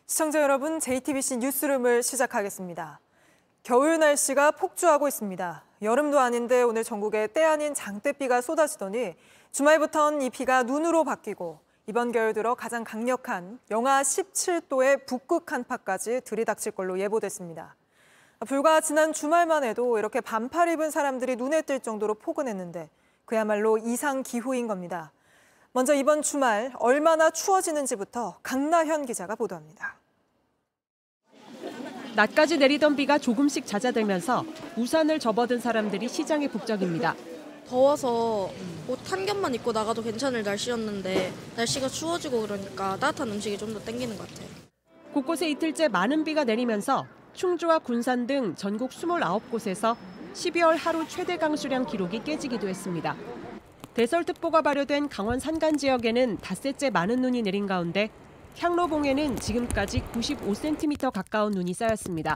시청자 여러분, JTBC 뉴스룸을 시작하겠습니다. 겨울 날씨가 폭주하고 있습니다. 여름도 아닌데 오늘 전국에 때 아닌 장대비가 쏟아지더니 주말부터는 이 비가 눈으로 바뀌고 이번 겨울 들어 가장 강력한 영하 17도의 북극 한파까지 들이닥칠 걸로 예보됐습니다. 불과 지난 주말만 해도 이렇게 반팔 입은 사람들이 눈에 띌 정도로 포근했는데 그야말로 이상 기후인 겁니다. 먼저 이번 주말 얼마나 추워지는지부터 강나현 기자가 보도합니다. 낮까지 내리던 비가 조금씩 잦아들면서 우산을 접어든 사람들이 시장에 북적입니다. 더워서 옷 한 겹만 입고 나가도 괜찮을 날씨였는데 날씨가 추워지고 그러니까 따뜻한 음식이 좀 더 땡기는 것 같아요. 곳곳에 이틀째 많은 비가 내리면서 충주와 군산 등 전국 29곳에서 12월 하루 최대 강수량 기록이 깨지기도 했습니다. 대설특보가 발효된 강원 산간 지역에는 닷새째 많은 눈이 내린 가운데 향로봉에는 지금까지 95cm 가까운 눈이 쌓였습니다.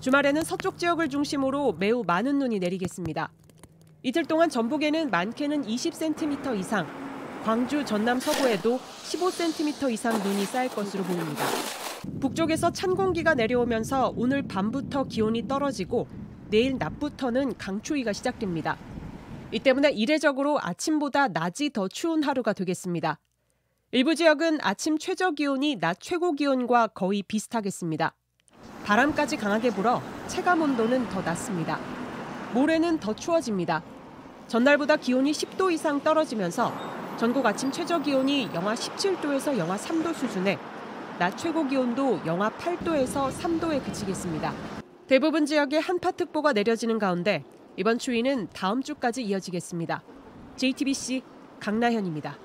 주말에는 서쪽 지역을 중심으로 매우 많은 눈이 내리겠습니다. 이틀 동안 전북에는 많게는 20cm 이상, 광주, 전남 서부에도 15cm 이상 눈이 쌓일 것으로 보입니다. 북쪽에서 찬 공기가 내려오면서 오늘 밤부터 기온이 떨어지고 내일 낮부터는 강추위가 시작됩니다. 이 때문에 이례적으로 아침보다 낮이 더 추운 하루가 되겠습니다. 일부 지역은 아침 최저 기온이 낮 최고 기온과 거의 비슷하겠습니다. 바람까지 강하게 불어 체감 온도는 더 낮습니다. 모레는 더 추워집니다. 전날보다 기온이 10도 이상 떨어지면서 전국 아침 최저 기온이 영하 17도에서 영하 3도 수준에 낮 최고 기온도 영하 8도에서 3도에 그치겠습니다. 대부분 지역에 한파특보가 내려지는 가운데 이번 추위는 다음 주까지 이어지겠습니다. JTBC 강나현입니다.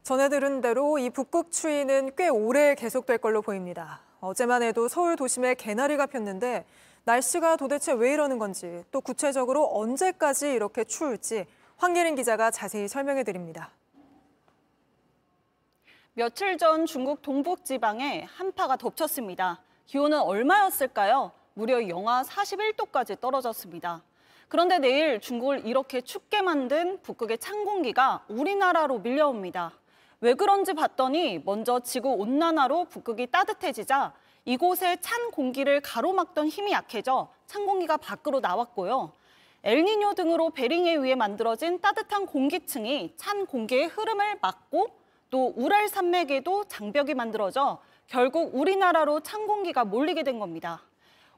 전해 들은 대로 이 북극 추위는 꽤 오래 계속될 걸로 보입니다. 어제만 해도 서울 도심에 개나리가 폈는데 날씨가 도대체 왜 이러는 건지 또 구체적으로 언제까지 이렇게 추울지 황예린 기자가 자세히 설명해 드립니다. 며칠 전 중국 동북지방에 한파가 덮쳤습니다. 기온은 얼마였을까요? 무려 영하 41도까지 떨어졌습니다. 그런데 내일 중국을 이렇게 춥게 만든 북극의 찬 공기가 우리나라로 밀려옵니다. 왜 그런지 봤더니 먼저 지구온난화로 북극이 따뜻해지자 이곳에 찬 공기를 가로막던 힘이 약해져 찬 공기가 밖으로 나왔고요. 엘니뇨 등으로 베링에 의해 만들어진 따뜻한 공기층이 찬 공기의 흐름을 막고 또 우랄 산맥에도 장벽이 만들어져 결국 우리나라로 찬 공기가 몰리게 된 겁니다.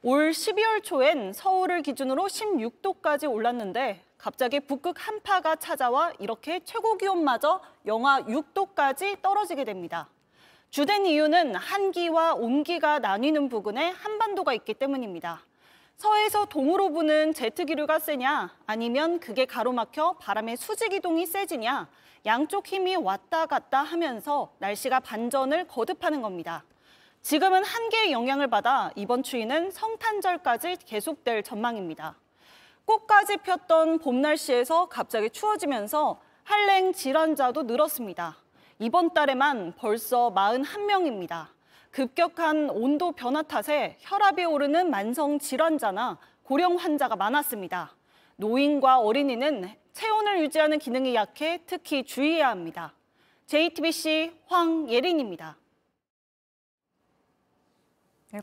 올 12월 초엔 서울을 기준으로 16도까지 올랐는데 갑자기 북극 한파가 찾아와 이렇게 최고 기온마저 영하 6도까지 떨어지게 됩니다. 주된 이유는 한기와 온기가 나뉘는 부근에 한반도가 있기 때문입니다. 서해에서 동으로 부는 제트기류가 세냐 아니면 그게 가로막혀 바람의 수직 이동이 세지냐 양쪽 힘이 왔다 갔다 하면서 날씨가 반전을 거듭하는 겁니다. 지금은 한계의 영향을 받아 이번 추위는 성탄절까지 계속될 전망입니다. 꽃까지 폈던 봄 날씨에서 갑자기 추워지면서 한랭 질환자도 늘었습니다. 이번 달에만 벌써 41명입니다. 급격한 온도 변화 탓에 혈압이 오르는 만성 질환자나 고령 환자가 많았습니다. 노인과 어린이는 체온을 유지하는 기능이 약해 특히 주의해야 합니다. JTBC 황예린입니다.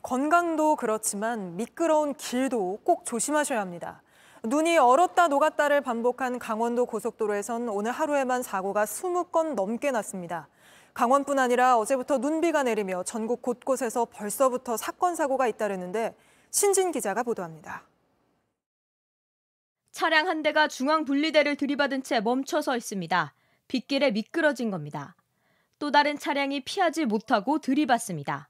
건강도 그렇지만 미끄러운 길도 꼭 조심하셔야 합니다. 눈이 얼었다 녹았다를 반복한 강원도 고속도로에선 오늘 하루에만 사고가 20건 넘게 났습니다. 강원뿐 아니라 어제부터 눈비가 내리며 전국 곳곳에서 벌써부터 사건 사고가 잇따르는데 신진 기자가 보도합니다. 차량 한 대가 중앙 분리대를 들이받은 채 멈춰서 있습니다. 빗길에 미끄러진 겁니다. 또 다른 차량이 피하지 못하고 들이받습니다.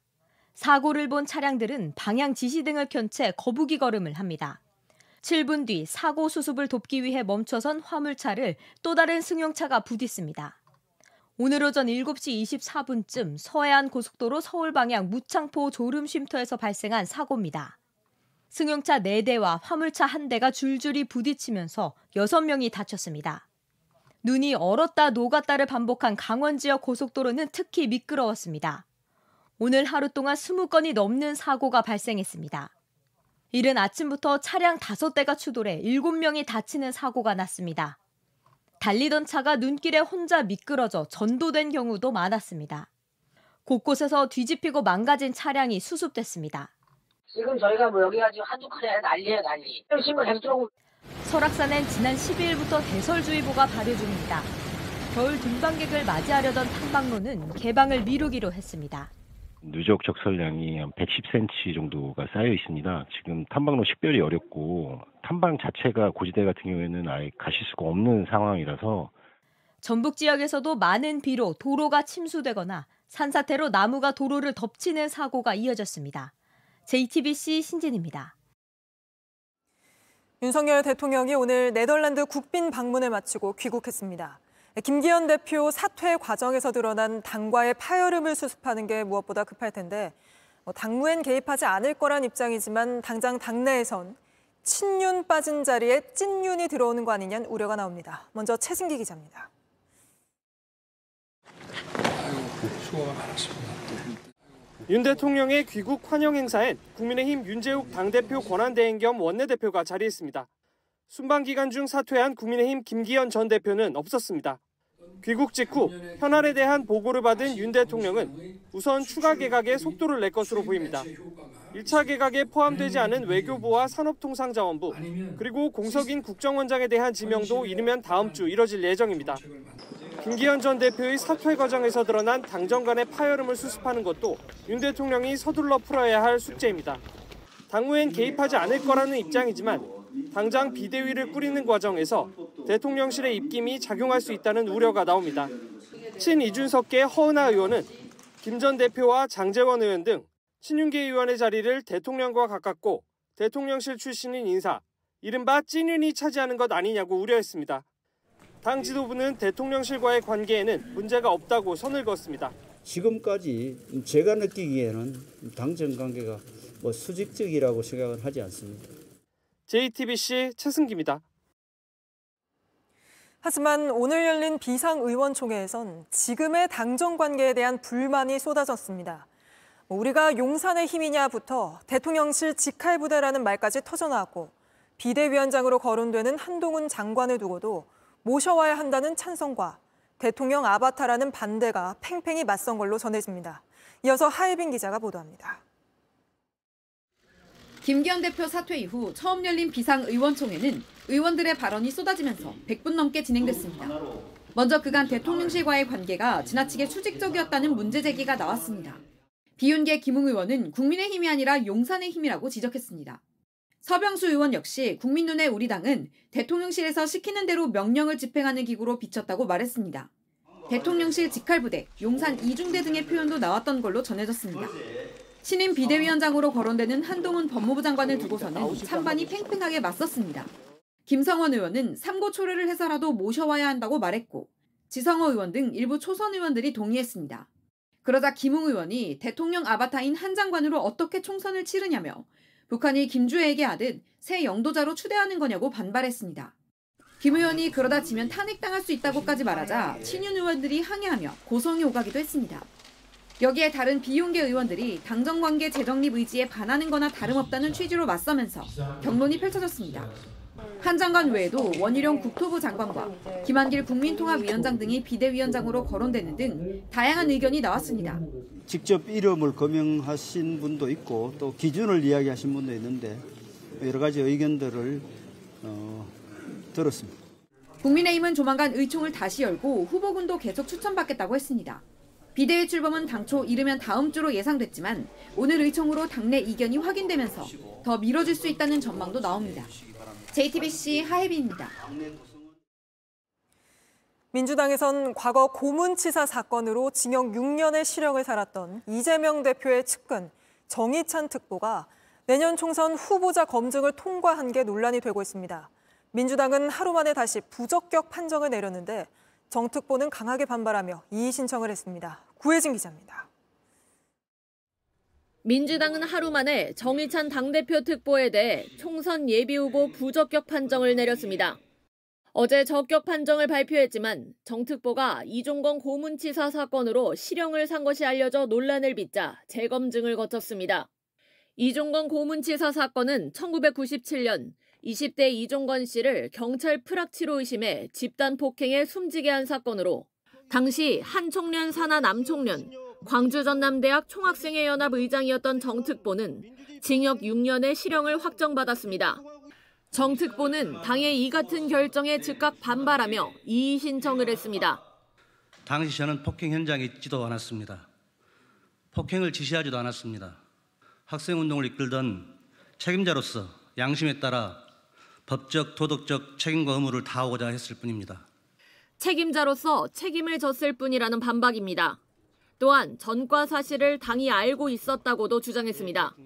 사고를 본 차량들은 방향 지시등을 켠 채 거북이 걸음을 합니다. 7분 뒤 사고 수습을 돕기 위해 멈춰선 화물차를 또 다른 승용차가 부딪습니다. 오늘 오전 7시 24분쯤 서해안 고속도로 서울 방향 무창포 졸음쉼터에서 발생한 사고입니다. 승용차 4대와 화물차 1대가 줄줄이 부딪히면서 6명이 다쳤습니다. 눈이 얼었다 녹았다를 반복한 강원 지역 고속도로는 특히 미끄러웠습니다. 오늘 하루 동안 20건이 넘는 사고가 발생했습니다. 이른 아침부터 차량 5대가 추돌해 7명이 다치는 사고가 났습니다. 달리던 차가 눈길에 혼자 미끄러져 전도된 경우도 많았습니다. 곳곳에서 뒤집히고 망가진 차량이 수습됐습니다. 지금 저희가 여기가 지금 한두 칸에 난리예요, 난리. 신고 했더라고. 설악산엔 지난 12일부터 대설주의보가 발효 중입니다. 겨울 등반객을 맞이하려던 탐방로는 개방을 미루기로 했습니다. 누적 적설량이 한 110cm 정도가 쌓여 있습니다. 지금 탐방로 식별이 어렵고 탐방 자체가 고지대 같은 경우에는 아예 가실 수가 없는 상황이라서 전북 지역에서도 많은 비로 도로가 침수되거나 산사태로 나무가 도로를 덮치는 사고가 이어졌습니다. JTBC 신진입니다. 윤석열 대통령이 오늘 네덜란드 국빈 방문을 마치고 귀국했습니다. 김기현 대표 사퇴 과정에서 드러난 당과의 파열음을 수습하는 게 무엇보다 급할 텐데 당무엔 개입하지 않을 거란 입장이지만 당장 당내에선 친윤 빠진 자리에 찐윤이 들어오는 거 아니냐는 우려가 나옵니다. 먼저 최승기 기자입니다. 수고가 많았습니다. 윤 대통령의 귀국 환영 행사엔 국민의힘 윤재욱 당대표 권한대행 겸 원내대표가 자리했습니다. 순방 기간 중 사퇴한 국민의힘 김기현 전 대표는 없었습니다. 귀국 직후 현안에 대한 보고를 받은 윤 대통령은 우선 추가 개각에 속도를 낼 것으로 보입니다. 1차 개각에 포함되지 않은 외교부와 산업통상자원부, 그리고 공석인 국정원장에 대한 지명도 이르면 다음 주 이뤄질 예정입니다. 김기현 전 대표의 사퇴 과정에서 드러난 당정 간의 파열음을 수습하는 것도 윤 대통령이 서둘러 풀어야 할 숙제입니다. 당무엔 개입하지 않을 거라는 입장이지만 당장 비대위를 꾸리는 과정에서 대통령실의 입김이 작용할 수 있다는 우려가 나옵니다. 친 이준석계 허은하 의원은 김 전 대표와 장제원 의원 등 친윤계 의원의 자리를 대통령과 가깝고 대통령실 출신인 인사, 이른바 찐윤이 차지하는 것 아니냐고 우려했습니다. 당 지도부는 대통령실과의 관계에는 문제가 없다고 선을 그었습니다. 지금까지 제가 느끼기에는 당정 관계가 수직적이라고 생각은 하지 않습니다. JTBC 최승기입니다. 하지만 오늘 열린 비상의원총회에선 지금의 당정 관계에 대한 불만이 쏟아졌습니다. 우리가 용산의 힘이냐부터 대통령실 직할부대라는 말까지 터져나왔고 비대위원장으로 거론되는 한동훈 장관을 두고도 모셔와야 한다는 찬성과 대통령 아바타라는 반대가 팽팽히 맞선 걸로 전해집니다. 이어서 하예빈 기자가 보도합니다. 김기현 대표 사퇴 이후 처음 열린 비상의원총회는 의원들의 발언이 쏟아지면서 100분 넘게 진행됐습니다. 먼저 그간 대통령실과의 관계가 지나치게 수직적이었다는 문제 제기가 나왔습니다. 비윤계 김웅 의원은 국민의힘이 아니라 용산의 힘이라고 지적했습니다. 서병수 의원 역시 국민 눈에 우리 당은 대통령실에서 시키는 대로 명령을 집행하는 기구로 비쳤다고 말했습니다. 대통령실 직할부대, 용산 이중대 등의 표현도 나왔던 걸로 전해졌습니다. 신임 비대위원장으로 거론되는 한동훈 법무부 장관을 두고서는 찬반이 팽팽하게 맞섰습니다. 김성원 의원은 삼고 초려를 해서라도 모셔와야 한다고 말했고 지성호 의원 등 일부 초선 의원들이 동의했습니다. 그러자 김웅 의원이 대통령 아바타인 한 장관으로 어떻게 총선을 치르냐며 북한이 김주애에게 하듯 새 영도자로 추대하는 거냐고 반발했습니다. 김 의원이 그러다 지면 탄핵당할 수 있다고까지 말하자 친윤 의원들이 항의하며 고성이 오가기도 했습니다. 여기에 다른 비윤계 의원들이 당정관계 재정립 의지에 반하는 거나 다름없다는 취지로 맞서면서 격론이 펼쳐졌습니다. 한 장관 외에도 원희룡 국토부 장관과 김한길 국민통합위원장 등이 비대위원장으로 거론되는 등 다양한 의견이 나왔습니다. 직접 이름을 거명하신 분도 있고 또 기준을 이야기하신 분도 있는데 여러 가지 의견들을 들었습니다. 국민의힘은 조만간 의총을 다시 열고 후보군도 계속 추천받겠다고 했습니다. 비대위 출범은 당초 이르면 다음 주로 예상됐지만 오늘 의총으로 당내 이견이 확인되면서 더 미뤄질 수 있다는 전망도 나옵니다. JTBC 하혜빈입니다. 민주당에선 과거 고문치사 사건으로 징역 6년의 실형을 살았던 이재명 대표의 측근 정의찬 특보가 내년 총선 후보자 검증을 통과한 게 논란이 되고 있습니다. 민주당은 하루 만에 다시 부적격 판정을 내렸는데 정 특보는 강하게 반발하며 이의 신청을 했습니다. 구혜진 기자입니다. 민주당은 하루 만에 정의찬 당대표 특보에 대해 총선 예비후보 부적격 판정을 내렸습니다. 어제 적격 판정을 발표했지만 정 특보가 이종건 고문치사 사건으로 실형을 산 것이 알려져 논란을 빚자 재검증을 거쳤습니다. 이종건 고문치사 사건은 1997년 20대 이종건 씨를 경찰 프락치로 의심해 집단 폭행에 숨지게 한 사건으로 당시 한 청년 산하 남청년, 광주전남대학 총학생회연합 의장이었던 정특보는 징역 6년의 실형을 확정받았습니다. 정특보는 당의 이 같은 결정에 즉각 반발하며 이의 신청을 했습니다. 당시 저는 폭행 현장에 있지도 않았습니다. 폭행을 지시하지도 않았습니다. 학생운동을 이끌던 책임자로서 양심에 따라 법적, 도덕적 책임과 의무를 다하고자 했을 뿐입니다. 책임자로서 책임을 졌을 뿐이라는 반박입니다. 또한 전과 사실을 당이 알고 있었다고도 주장했습니다.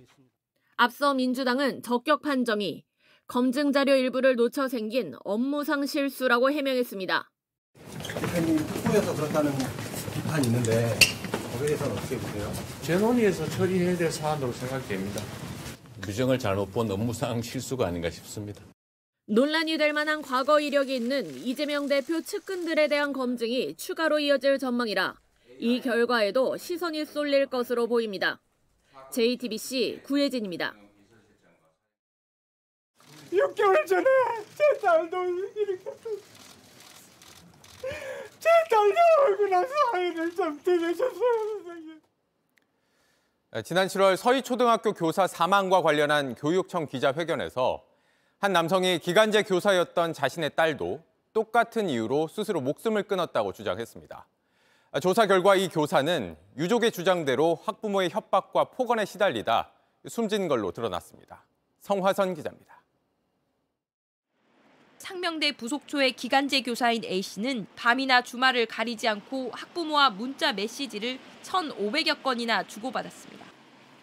앞서 민주당은 적격 판정이 검증 자료 일부를 놓쳐 생긴 업무상 실수라고 해명했습니다. 대표님 특보여서 그렇다는 비판이 있는데 거기에 대해서는 어떻게 보세요? 제 논의에서 처리해야 될 사안으로 생각됩니다. 규정을 잘못 본 업무상 실수가 아닌가 싶습니다. 논란이 될 만한 과거 이력이 있는 이재명 대표 측근들에 대한 검증이 추가로 이어질 전망이라 이 결과에도 시선이 쏠릴 것으로 보입니다. JTBC 구혜진입니다. 6개월 전에 제 딸도 이렇게 제 딸도 얼굴 사인을 좀 드려줬어요, 선생님. 지난 7월 서희초등학교 교사 사망과 관련한 교육청 기자회견에서 한 남성이 기간제 교사였던 자신의 딸도 똑같은 이유로 스스로 목숨을 끊었다고 주장했습니다. 조사 결과 이 교사는 유족의 주장대로 학부모의 협박과 폭언에 시달리다 숨진 걸로 드러났습니다. 성화선 기자입니다. 상명대 부속초의 기간제 교사인 A씨는 밤이나 주말을 가리지 않고 학부모와 문자 메시지를 1,500여 건이나 주고받았습니다.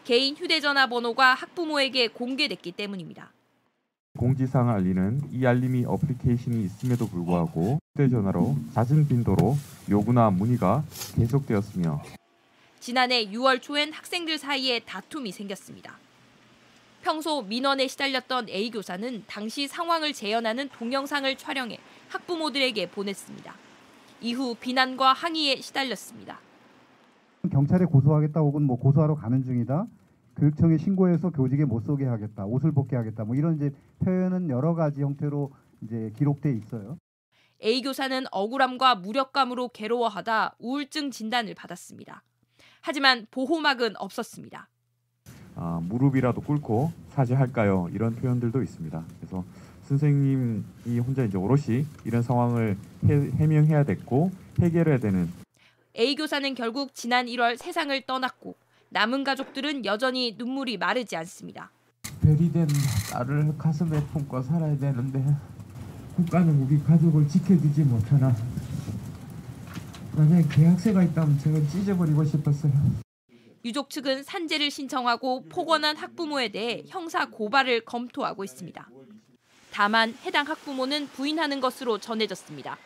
개인 휴대전화 번호가 학부모에게 공개됐기 때문입니다. 공지사항을 알리는 이 알림이 어플리케이션이 있음에도 불구하고 휴대전화로 잦은 빈도로 요구나 문의가 계속되었으며 지난해 6월 초엔 학생들 사이에 다툼이 생겼습니다. 평소 민원에 시달렸던 A 교사는 당시 상황을 재현하는 동영상을 촬영해 학부모들에게 보냈습니다. 이후 비난과 항의에 시달렸습니다. 경찰에 고소하겠다 혹은 고소하러 가는 중이다. 교육청에 신고해서 교직에 못 서게 하겠다. 옷을 벗게 하겠다. 이런 이제 표현은 여러 가지 형태로 이제 기록돼 있어요. A 교사는 억울함과 무력감으로 괴로워하다 우울증 진단을 받았습니다. 하지만 보호막은 없었습니다. 무릎이라도 꿇고 사죄할까요? 이런 표현들도 있습니다. 그래서 선생님이 혼자 이제 오롯이 이런 상황을 해명해야 됐고 해결해야 되는. A 교사는 결국 지난 1월 세상을 떠났고 남은 가족들은 여전히 눈물이 마르지 않습니다. 별이 된 딸을 가슴에 품고 살아야 되는데 국가는 우리 가족을 지켜주지 못하나. 만약에 계약서가 있다면 제가 찢어버리고 싶었어요. 유족 측은 산재를 신청하고 폭언한 학부모에 대해 형사 고발을 검토하고 있습니다. 다만 해당 학부모는 부인하는 것으로 전해졌습니다.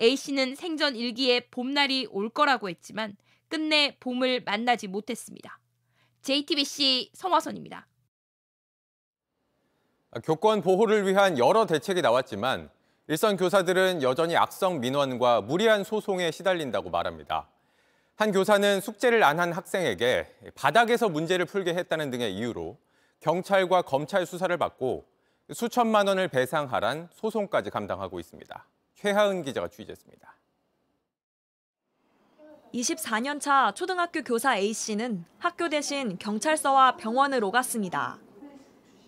A씨는 생전 일기에 봄날이 올 거라고 했지만 끝내 봄을 만나지 못했습니다. JTBC 성화선입니다. 교권 보호를 위한 여러 대책이 나왔지만 일선 교사들은 여전히 악성 민원과 무리한 소송에 시달린다고 말합니다. 한 교사는 숙제를 안 한 학생에게 바닥에서 문제를 풀게 했다는 등의 이유로 경찰과 검찰 수사를 받고 수천만 원을 배상하란 소송까지 감당하고 있습니다. 최하은 기자가 취재했습니다. 24년 차 초등학교 교사 A씨는 학교 대신 경찰서와 병원을 오갔습니다.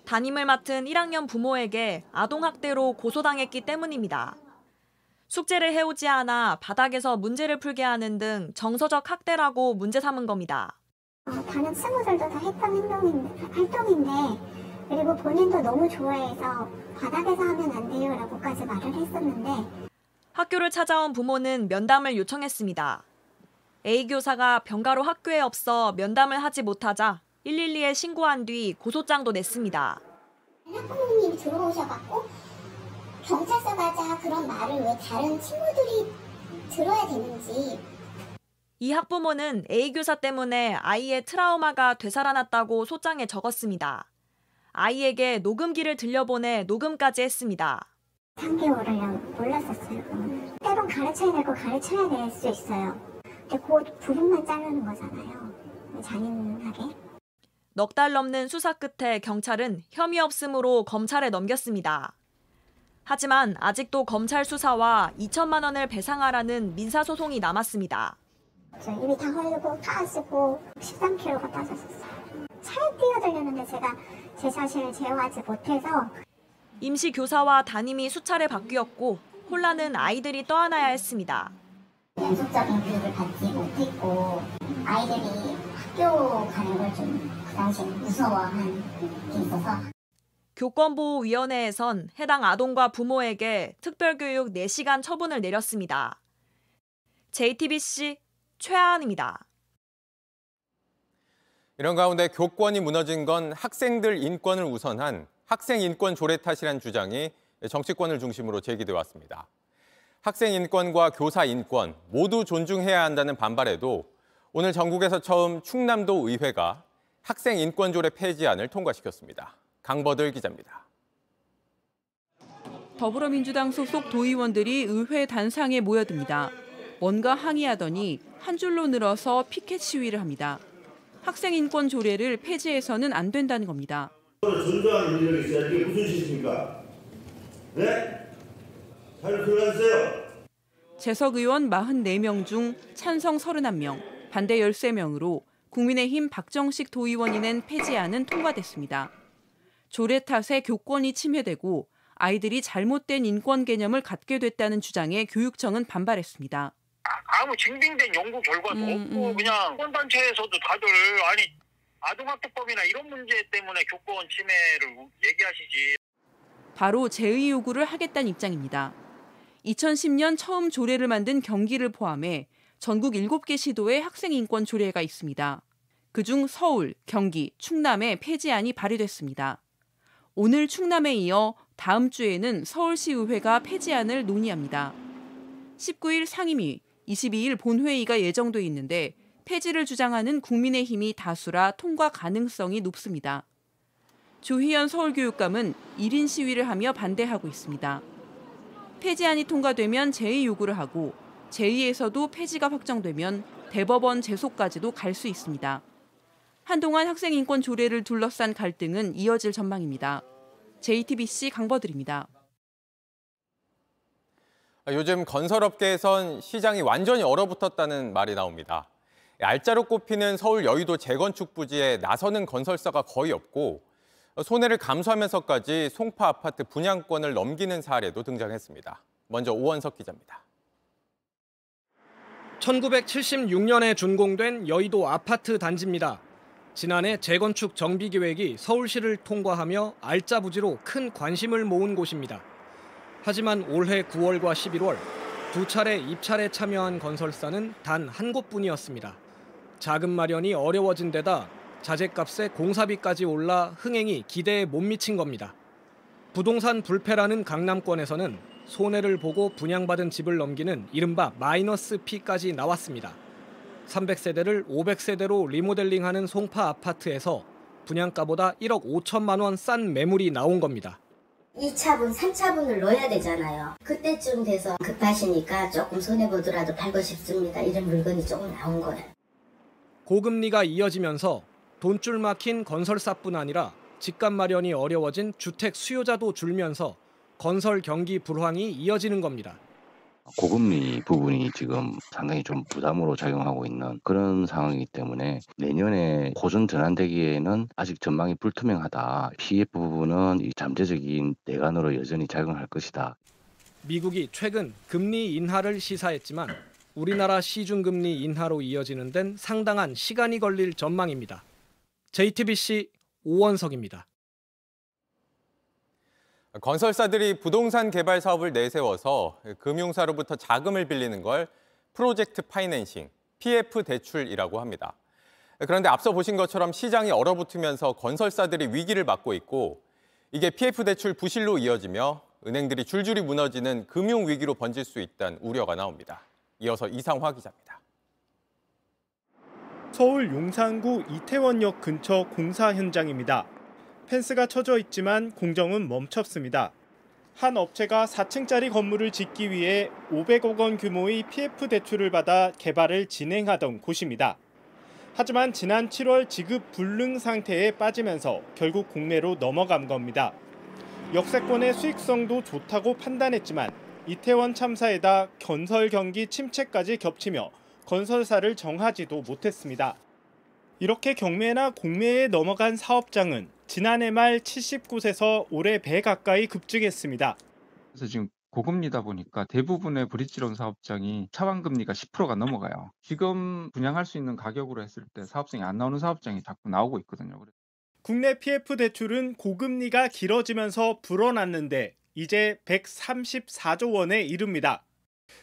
담임을 맡은 1학년 부모에게 아동학대로 고소당했기 때문입니다. 숙제를 해오지 않아 바닥에서 문제를 풀게 하는 등 정서적 학대라고 문제 삼은 겁니다. 다른 친구들도 다 했던 활동인데 그리고 본인도 너무 좋아해서 바닥에서 하면 안 돼요 라고까지 말을 했었는데 학교를 찾아온 부모는 면담을 요청했습니다. A 교사가 병가로 학교에 없어 면담을 하지 못하자 112에 신고한 뒤 고소장도 냈습니다. 학부모님이 들어오셔갖고 경찰서 가자 그런 말을 왜 다른 친구들이 들어야 되는지. 이 학부모는 A 교사 때문에 아이의 트라우마가 되살아났다고 소장에 적었습니다. 아이에게 녹음기를 들려보내 녹음까지 했습니다. 3개월을 몰랐었어요. 때론 가르쳐야 되고 가르쳐야 될 수 있어요. 근데 그 부분만 자르는 거잖아요. 잔인하게. 넉 달 넘는 수사 끝에 경찰은 혐의 없음으로 검찰에 넘겼습니다. 하지만 아직도 검찰 수사와 2천만 원을 배상하라는 민사소송이 남았습니다. 저 입이 다 흘리고 까지고 13kg가 빠졌었어요. 차에 뛰어들렸는데 제가 제 자신을 제어하지 못해서 임시 교사와 담임이 수차례 바뀌었고 혼란은 아이들이 떠안아야 했습니다. 연속적인 교육을 받지 못했고 아이들이 학교 가는 걸 좀 그 당시에 무서워한 게 있어서 교권보호위원회에선 해당 아동과 부모에게 특별교육 4시간 처분을 내렸습니다. JTBC 최하은입니다. 이런 가운데 교권이 무너진 건 학생들 인권을 우선한 학생 인권 조례 탓이란 주장이 정치권을 중심으로 제기돼 왔습니다. 학생 인권과 교사 인권 모두 존중해야 한다는 반발에도 오늘 전국에서 처음 충남도 의회가 학생 인권 조례 폐지안을 통과시켰습니다. 강버들 기자입니다. 더불어민주당 소속 도의원들이 의회 단상에 모여듭니다. 뭔가 항의하더니 한 줄로 늘어서 피켓 시위를 합니다. 학생 인권 조례를 폐지해서는 안 된다는 겁니다. 존중하는 인력이 있어야 이게 무슨 짓입니까? 네? 잘 들어가주세요. 재석 의원 44명 중 찬성 31명, 반대 13명으로 국민의힘 박정식 도의원이 낸 폐지안은 통과됐습니다. 조례 탓에 교권이 침해되고 아이들이 잘못된 인권 개념을 갖게 됐다는 주장에 교육청은 반발했습니다. 아무 증빙된 연구 결과도 없고 그냥 인권단체에서도 다들 아니 아동학대법이나 이런 문제 때문에 교권 침해를 얘기하시지. 바로 재의 요구를 하겠다는 입장입니다. 2010년 처음 조례를 만든 경기를 포함해 전국 7개 시도에 학생 인권 조례가 있습니다. 그중 서울, 경기, 충남에 폐지안이 발의됐습니다. 오늘 충남에 이어 다음 주에는 서울시의회가 폐지안을 논의합니다. 19일 상임위, 22일 본회의가 예정돼 있는데 폐지를 주장하는 국민의힘이 다수라 통과 가능성이 높습니다. 조희연 서울교육감은 1인 시위를 하며 반대하고 있습니다. 폐지안이 통과되면 재의 요구를 하고 재의에서도 폐지가 확정되면 대법원 제소까지도 갈 수 있습니다. 한동안 학생 인권 조례를 둘러싼 갈등은 이어질 전망입니다. JTBC 강버들입니다. 요즘 건설업계에선 시장이 완전히 얼어붙었다는 말이 나옵니다. 알짜로 꼽히는 서울 여의도 재건축 부지에 나서는 건설사가 거의 없고 손해를 감수하면서까지 송파 아파트 분양권을 넘기는 사례도 등장했습니다. 먼저 오원석 기자입니다. 1976년에 준공된 여의도 아파트 단지입니다. 지난해 재건축 정비 계획이 서울시를 통과하며 알짜 부지로 큰 관심을 모은 곳입니다. 하지만 올해 9월과 11월 두 차례 입찰에 참여한 건설사는 단 한 곳뿐이었습니다. 자금 마련이 어려워진 데다 자재값에 공사비까지 올라 흥행이 기대에 못 미친 겁니다. 부동산 불패라는 강남권에서는 손해를 보고 분양받은 집을 넘기는 이른바 마이너스 P까지 나왔습니다. 300세대를 500세대로 리모델링하는 송파 아파트에서 분양가보다 1억 5천만 원 싼 매물이 나온 겁니다. 2차분, 3차분을 넣어야 되잖아요. 그때쯤 돼서 급하시니까 조금 손해보더라도 팔고 싶습니다. 이런 물건이 조금 나온 거예요. 고금리가 이어지면서 돈줄 막힌 건설사뿐 아니라 집값 마련이 어려워진 주택 수요자도 줄면서 건설 경기 불황이 이어지는 겁니다. 고금리 부분이 지금 상당히 좀 부담으로 작용하고 있는 그런 상황이기 때문에 내년에 고전 전환되기에는 아직 전망이 불투명하다. PF 부분은 이 잠재적인 대관으로 여전히 작용할 것이다. 미국이 최근 금리 인하를 시사했지만 우리나라 시중금리 인하로 이어지는 데는 상당한 시간이 걸릴 전망입니다. JTBC 오원석입니다. 건설사들이 부동산 개발 사업을 내세워서 금융사로부터 자금을 빌리는 걸 프로젝트 파이낸싱, PF 대출이라고 합니다. 그런데 앞서 보신 것처럼 시장이 얼어붙으면서 건설사들이 위기를 맞고 있고 이게 PF 대출 부실로 이어지며 은행들이 줄줄이 무너지는 금융위기로 번질 수 있다는 우려가 나옵니다. 이어서 이상화 기자입니다. 서울 용산구 이태원역 근처 공사 현장입니다. 펜스가 쳐져 있지만 공정은 멈췄습니다. 한 업체가 4층짜리 건물을 짓기 위해 500억 원 규모의 PF 대출을 받아 개발을 진행하던 곳입니다. 하지만 지난 7월 지급 불능 상태에 빠지면서 결국 국내로 넘어간 겁니다. 역세권의 수익성도 좋다고 판단했지만 이태원 참사에다 건설 경기 침체까지 겹치며 건설사를 정하지도 못했습니다. 이렇게 경매나 공매에 넘어간 사업장은 지난해 말 79세에서 올해 100 가까이 급증했습니다. 그래서 지금 고금리다 보니까 대부분의 브릿지론 사업장이 차반금리가 10%가 넘어가요. 지금 분양할 수 있는 가격으로 했을 때 사업성이 안 나오는 사업장이 자꾸 나오고 있거든요. 국내 PF 대출은 고금리가 길어지면서 불어났는데 이제 134조 원에 이릅니다.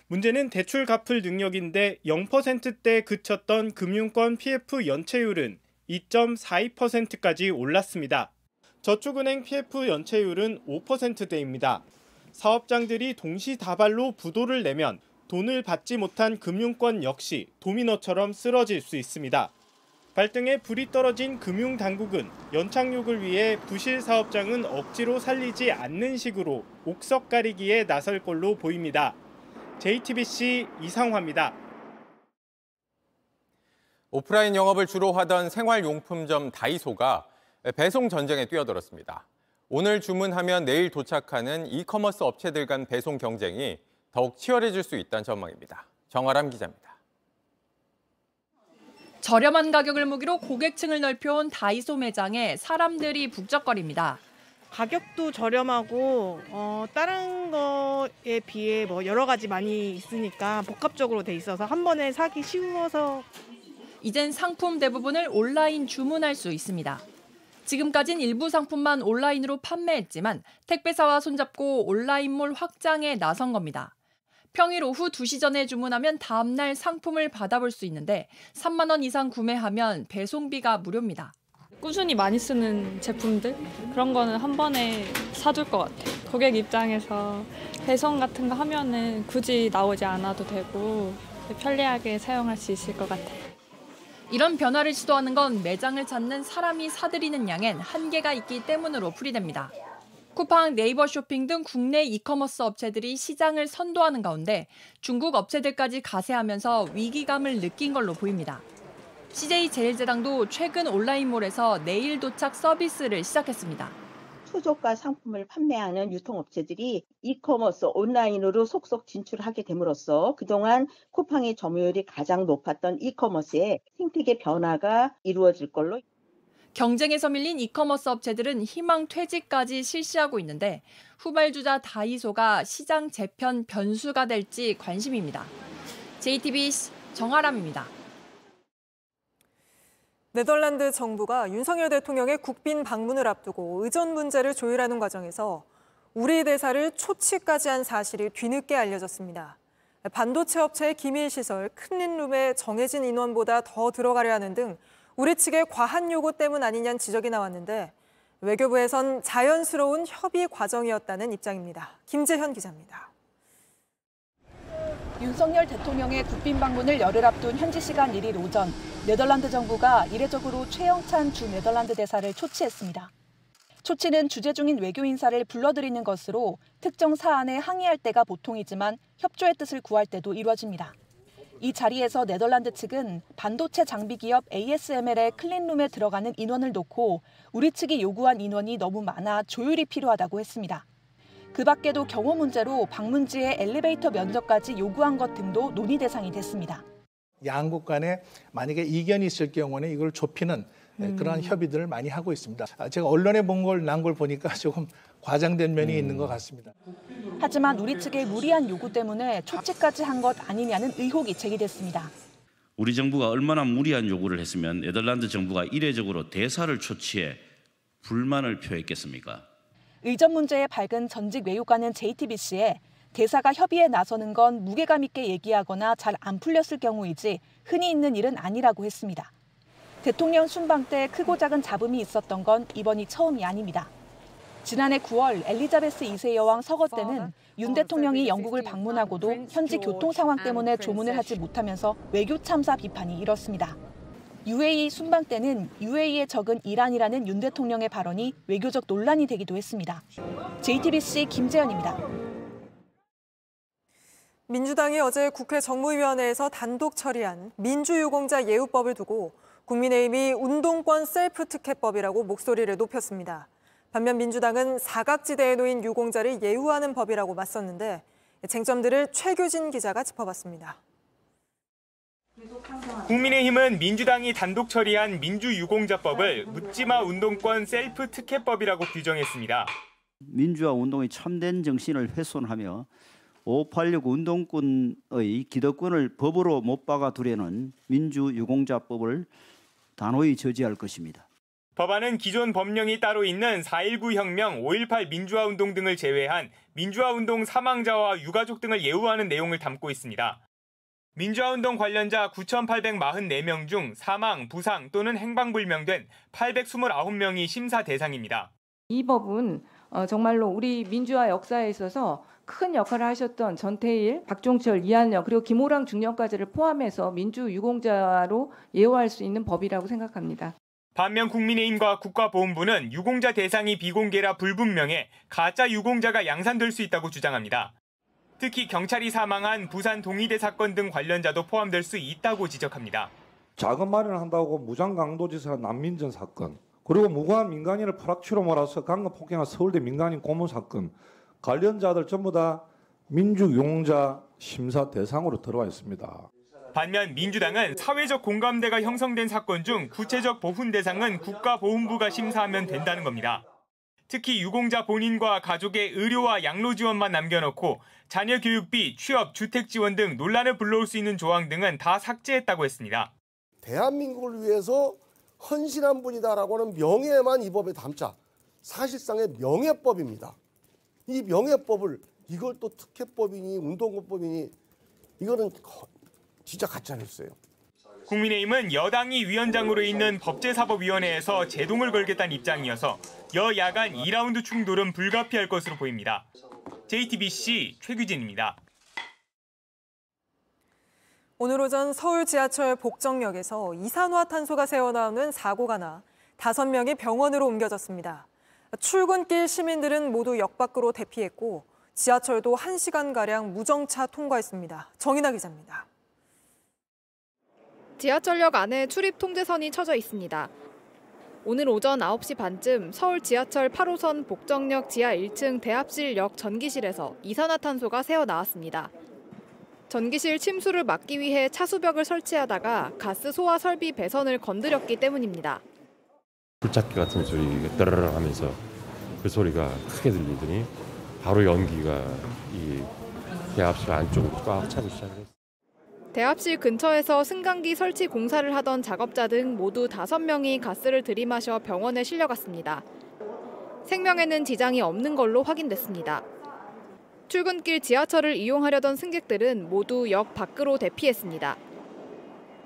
문제는 대출 갚을 능력인데 0%대 그쳤던 금융권 PF 연체율은 2.42%까지 올랐습니다. 저축은행 PF 연체율은 5%대입니다. 사업장들이 동시다발로 부도를 내면 돈을 받지 못한 금융권 역시 도미노처럼 쓰러질 수 있습니다. 발등에 불이 떨어진 금융당국은 연착륙을 위해 부실 사업장은 억지로 살리지 않는 식으로 옥석 가리기에 나설 걸로 보입니다. JTBC 이상화입니다. 오프라인 영업을 주로 하던 생활용품점 다이소가 배송 전쟁에 뛰어들었습니다. 오늘 주문하면 내일 도착하는 이커머스 업체들 간 배송 경쟁이 더욱 치열해질 수 있다는 전망입니다. 정아람 기자입니다. 저렴한 가격을 무기로 고객층을 넓혀온 다이소 매장에 사람들이 북적거립니다. 가격도 저렴하고 다른 거에 비해 뭐 여러 가지 많이 있으니까 복합적으로 돼 있어서 한 번에 사기 쉬워서. 이젠 상품 대부분을 온라인 주문할 수 있습니다. 지금까진 일부 상품만 온라인으로 판매했지만 택배사와 손잡고 온라인몰 확장에 나선 겁니다. 평일 오후 2시 전에 주문하면 다음 날 상품을 받아볼 수 있는데 3만 원 이상 구매하면 배송비가 무료입니다. 꾸준히 많이 쓰는 제품들 그런 거는 한 번에 사줄 것 같아요. 고객 입장에서 배송 같은 거 하면은 굳이 나오지 않아도 되고 편리하게 사용할 수 있을 것 같아요. 이런 변화를 시도하는 건 매장을 찾는 사람이 사들이는 양엔 한계가 있기 때문으로 풀이됩니다. 쿠팡, 네이버 쇼핑 등 국내 이커머스 업체들이 시장을 선도하는 가운데 중국 업체들까지 가세하면서 위기감을 느낀 걸로 보입니다. CJ제일제당도 최근 온라인몰에서 내일 도착 서비스를 시작했습니다. 초저가 상품을 판매하는 유통업체들이 이커머스 온라인으로 속속 진출하게 됨으로써 그동안 쿠팡의 점유율이 가장 높았던 이커머스에 생태계 변화가 이루어질 걸로. 경쟁에서 밀린 이커머스 업체들은 희망 퇴지까지 실시하고 있는데 후발주자 다이소가 시장 재편 변수가 될지 관심입니다. JTBC 정아람입니다. 네덜란드 정부가 윤석열 대통령의 국빈 방문을 앞두고 의전 문제를 조율하는 과정에서 우리 대사를 초치까지 한 사실이 뒤늦게 알려졌습니다. 반도체 업체의 기밀시설 클린룸에 정해진 인원보다 더 들어가려 하는 등 우리 측의 과한 요구 때문 아니냐는 지적이 나왔는데 외교부에선 자연스러운 협의 과정이었다는 입장입니다. 김재현 기자입니다. 윤석열 대통령의 국빈 방문을 열흘 앞둔 현지 시간 1일 오전, 네덜란드 정부가 이례적으로 최영찬 주 네덜란드 대사를 초치했습니다. 초치는 주재 중인 외교 인사를 불러들이는 것으로 특정 사안에 항의할 때가 보통이지만 협조의 뜻을 구할 때도 이루어집니다. 이 자리에서 네덜란드 측은 반도체 장비 기업 ASML의 클린룸에 들어가는 인원을 놓고 우리 측이 요구한 인원이 너무 많아 조율이 필요하다고 했습니다. 그 밖에도 경호 문제로 방문지에 엘리베이터 면접까지 요구한 것 등도 논의 대상이 됐습니다. 양국 간에 만약에 이견이 있을 경우는 이걸 좁히는 그러한 협의들을 많이 하고 있습니다. 제가 언론에 난 걸 보니까 조금 과장된 면이 있는 것 같습니다. 하지만 우리 측의 무리한 요구 때문에 초치까지 한 것 아니냐는 의혹이 제기됐습니다. 우리 정부가 얼마나 무리한 요구를 했으면 네덜란드 정부가 이례적으로 대사를 초치해 불만을 표했겠습니까? 의전 문제에 밝은 전직 외교관은 JTBC에 대사가 협의에 나서는 건 무게감 있게 얘기하거나 잘 안 풀렸을 경우이지 흔히 있는 일은 아니라고 했습니다. 대통령 순방 때 크고 작은 잡음이 있었던 건 이번이 처음이 아닙니다. 지난해 9월 엘리자베스 2세 여왕 서거 때는 윤 대통령이 영국을 방문하고도 현지 교통 상황 때문에 조문을 하지 못하면서 외교 참사 비판이 일었습니다. UAE 순방 때는 UAE의 적은 이란이라는 윤 대통령의 발언이 외교적 논란이 되기도 했습니다. JTBC 김재현입니다. 민주당이 어제 국회 정무위원회에서 단독 처리한 민주유공자 예우법을 두고 국민의힘이 운동권 셀프특혜법이라고 목소리를 높였습니다. 반면 민주당은 사각지대에 놓인 유공자를 예우하는 법이라고 맞섰는데 쟁점들을 최규진 기자가 짚어봤습니다. 국민의힘은 민주당이 단독 처리한 민주유공자법을 묻지마 운동권 셀프 특혜법이라고 규정했습니다. 민주화 운동의 참된 정신을 훼손하며 586 운동권의 기득권을 법으로 못 박아두려는 민주유공자법을 단호히 저지할 것입니다. 법안은 기존 법령이 따로 있는 4.19 혁명, 5.18 민주화 운동 등을 제외한 민주화 운동 사망자와 유가족 등을 예우하는 내용을 담고 있습니다. 민주화 운동 관련자 9,844명 중 사망, 부상 또는 행방불명된 829명이 심사 대상입니다. 이 법은 정말로 우리 민주화 역사에 있어서 큰 역할을 하셨던 전태일, 박종철, 이한영 그리고 김호랑 중령까지를 포함해서 민주유공자로 예우할 수 있는 법이라고 생각합니다. 반면 국민의힘과 국가보훈부는 유공자 대상이 비공개라 불분명해 가짜 유공자가 양산될 수 있다고 주장합니다. 특히 경찰이 사망한 부산 동의대 사건 등 관련자도 포함될 수 있다고 지적합니다. 자금 마련한다고 무장강도지사 난민전 사건, 그리고 무고한 민간인을 벼락치로 몰아서 강간 폭행한 서울대 민간인 고문 사건, 관련자들 전부 다 민주유공자 심사 대상으로 들어와 있습니다. 반면 민주당은 사회적 공감대가 형성된 사건 중 구체적 보훈 대상은 국가보훈부가 심사하면 된다는 겁니다. 특히 유공자 본인과 가족의 의료와 양로 지원만 남겨놓고 자녀 교육비, 취업, 주택 지원 등 논란을 불러올 수 있는 조항 등은 다 삭제했다고 했습니다. 대한민국을 위해서 헌신한 분이다라고 하는 명예만 이 법에 담자. 사실상의 명예법입니다. 이 명예법을 이걸 또 특혜법이니 운동권법이니 이거는 진짜 가짜뉴스예요. 국민의힘은 여당이 위원장으로 있는 법제사법위원회에서 제동을 걸겠다는 입장이어서 여야간 2라운드 충돌은 불가피할 것으로 보입니다. JTBC 최규진입니다. 오늘 오전 서울 지하철 복정역에서 이산화탄소가 새어나오는 사고가 나 5명이 병원으로 옮겨졌습니다. 출근길 시민들은 모두 역 밖으로 대피했고 지하철도 1시간가량 무정차 통과했습니다. 정인아 기자입니다. 지하철역 안에 출입 통제선이 쳐져 있습니다. 오늘 오전 9시 반쯤 서울 지하철 8호선 복정역 지하 1층 대합실역 전기실에서 이산화탄소가 새어나왔습니다. 전기실 침수를 막기 위해 차수벽을 설치하다가 가스 소화 설비 배선을 건드렸기 때문입니다. 불착기 같은 소리가 따르르 하면서 그 소리가 크게 들리더니 바로 연기가 이 대합실 안쪽으로 꽉 차기 시작했어요. 대합실 근처에서 승강기 설치 공사를 하던 작업자 등 모두 5명이 가스를 들이마셔 병원에 실려갔습니다. 생명에는 지장이 없는 걸로 확인됐습니다. 출근길 지하철을 이용하려던 승객들은 모두 역 밖으로 대피했습니다.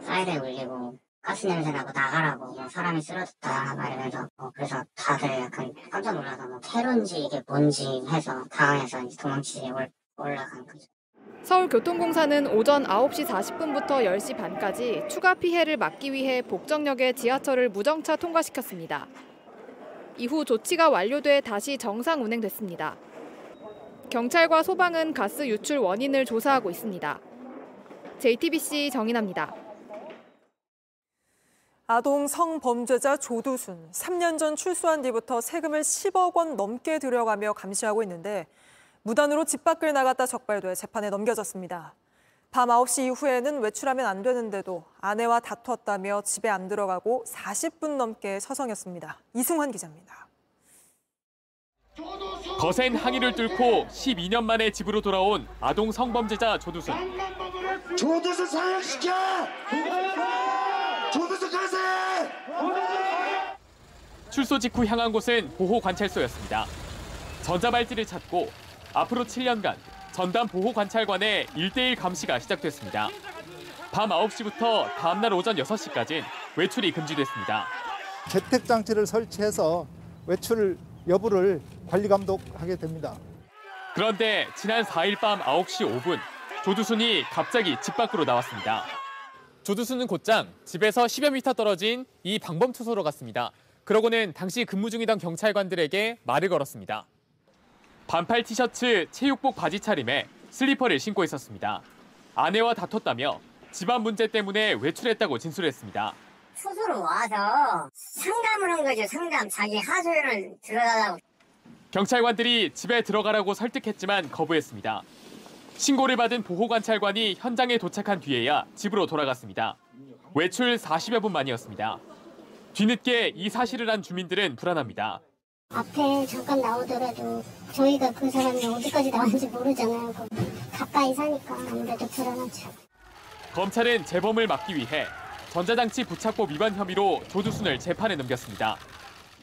사이렌 울리고 가스 냄새 나고 나가라고 사람이 쓰러졌다 말이면서 그래서 다들 약간 깜짝 놀라서 테러인지 이게 뭔지 해서 당황해서 이제 도망치지 올라간 거죠. 서울교통공사는 오전 9시 40분부터 10시 반까지 추가 피해를 막기 위해 복정역의 지하철을 무정차 통과시켰습니다. 이후 조치가 완료돼 다시 정상 운행됐습니다. 경찰과 소방은 가스 유출 원인을 조사하고 있습니다. JTBC 정인아입니다. 아동 성범죄자 조두순, 3년 전 출소한 뒤부터 세금을 10억 원 넘게 들여가며 감시하고 있는데 무단으로 집 밖을 나갔다 적발돼 재판에 넘겨졌습니다. 밤 9시 이후에는 외출하면 안 되는데도 아내와 다투었다며 집에 안 들어가고 40분 넘게 서성였습니다. 이승환 기자입니다. 거센 항의를 뚫고 12년 만에 집으로 돌아온 아동 성범죄자 조두순. 조두순 사형시켜! 조두순 가세! 출소 직후 향한 곳은 보호관찰소였습니다. 전자발찌를 찾고 앞으로 7년간 전담 보호관찰관의 1:1 감시가 시작됐습니다. 밤 9시부터 다음날 오전 6시까지 외출이 금지됐습니다. 재택장치를 설치해서 외출 여부를 관리감독하게 됩니다. 그런데 지난 4일 밤 9시 5분 조두순이 갑자기 집 밖으로 나왔습니다. 조두순은 곧장 집에서 10여 미터 떨어진 이 방범투소로 갔습니다. 그러고는 당시 근무 중이던 경찰관들에게 말을 걸었습니다. 반팔 티셔츠, 체육복 바지 차림에 슬리퍼를 신고 있었습니다. 아내와 다퉜다며 집안 문제 때문에 외출했다고 진술했습니다. 스스로 와서 상담을 한 거죠. 상담. 자기 하소연을 들어달라고. 경찰관들이 집에 들어가라고 설득했지만 거부했습니다. 신고를 받은 보호관찰관이 현장에 도착한 뒤에야 집으로 돌아갔습니다. 외출 40여 분 만이었습니다. 뒤늦게 이 사실을 안 주민들은 불안합니다. 앞에 잠깐 나오더라도 저희가 그 사람이 어디까지 나왔는지 모르잖아요. 가까이 사니까 아무래도 불안하죠. 검찰은 재범을 막기 위해 전자장치 부착법 위반 혐의로 조두순을 재판에 넘겼습니다.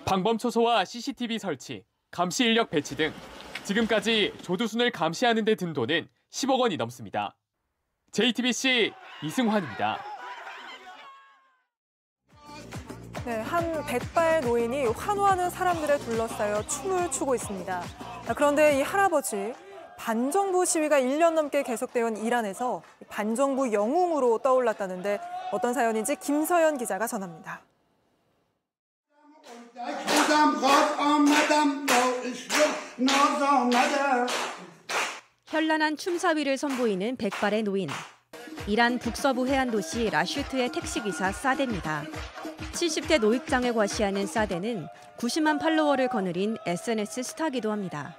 방범 초소와 CCTV 설치, 감시 인력 배치 등 지금까지 조두순을 감시하는 데 든 돈은 10억 원이 넘습니다. JTBC 이승환입니다. 네, 한 백발 노인이 환호하는 사람들에 둘러싸여 춤을 추고 있습니다. 그런데 이 할아버지, 반정부 시위가 1년 넘게 계속되온 이란에서 반정부 영웅으로 떠올랐다는데 어떤 사연인지 김서연 기자가 전합니다. 현란한 춤사위를 선보이는 백발의 노인. 이란 북서부 해안 도시 라슈트의 택시기사 사데입니다. 70대 노익장에 과시하는 사데는 90만 팔로워를 거느린 SNS 스타기도 합니다.